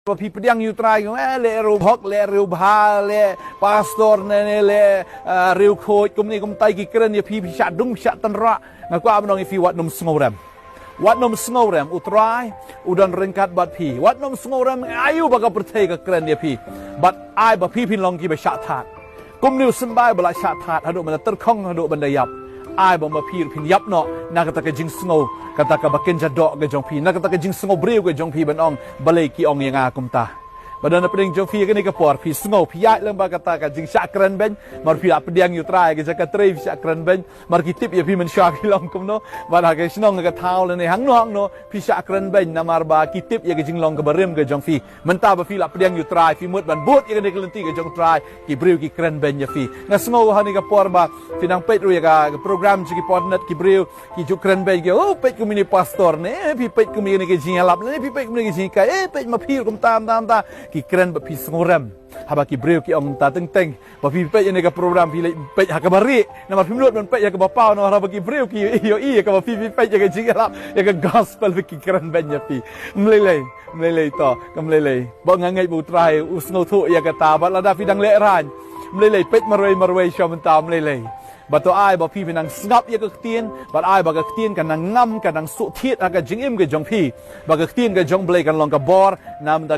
Papi pedang you try le ru hok le ru bha le pastor ne le ru khoi kum ni kum tai ki kren ye pi sha dung sha tan ra nga kwa amnong ifi wat nom sngoram wat nom sngoram utrai udan ringkat bat pi wat nom sngoram ayu ba ka perthai ka kren ye pi bat ai ba pi pin long ki ba sha that kum ni sumbai ba la sha that hadu man tar khong hadu ban da yap ai ba ma pi pin yap no na ka ta ka jing sngo kata ka bakin jadok ke jong pi na kata ka jing sngo breu ke jong pi ban ong balai ki ong yang akum ta badan peding jong pi ke ni ka por pi sngo pi ya lem ba kata ka jing sha kren ben mar pi pedang yu trai ke jaka trei sha kren ben mar ki tip ye pi man sha ki long kum no ba ha ke snong ka thau le ni hang no pi sha kren ben na mar ba ki tip ye ke jing long ka barem ke jong pi man ta ba pi la pedang yu trai pi mut ban bot ye ke ni kelenti ke jong trai ki breu ki kren ben ye pi na sngo ha ni ka por ba pinang pet ru ya ka program ji ki pornet ki breu ki ju kren ben ke oh pet ku mini pastor ne pi pet ku mini ke jing alap ne pi pet ku mini ke jing ka pet ma pi kum tam ta ki keren ba pi sngoram haba ki breu ki ong ta teng teng ba pi pet ne ka program pi pet ha ka bari na mar pi mlut man pet ya ka ba pau no haba ki breu ki yo i ka ba pi pet ya ka jing alap ya ka gospel ki keren ben ya pi mlele to kam lele ba ngangai bu trai usno thu ya ka ta ba la da pi dang le ran mlele pet marwei shom ta mleleบัตัวไอ้บอกพี่เป็นนางงับยังก็เตียนบัดไอ้บอกก็เตียนกันนางงำกันนางสุเทียดกันจิงอิมกันจงพี่บอกก็เตียนกันจงเบลกันลองกับบอร์นำ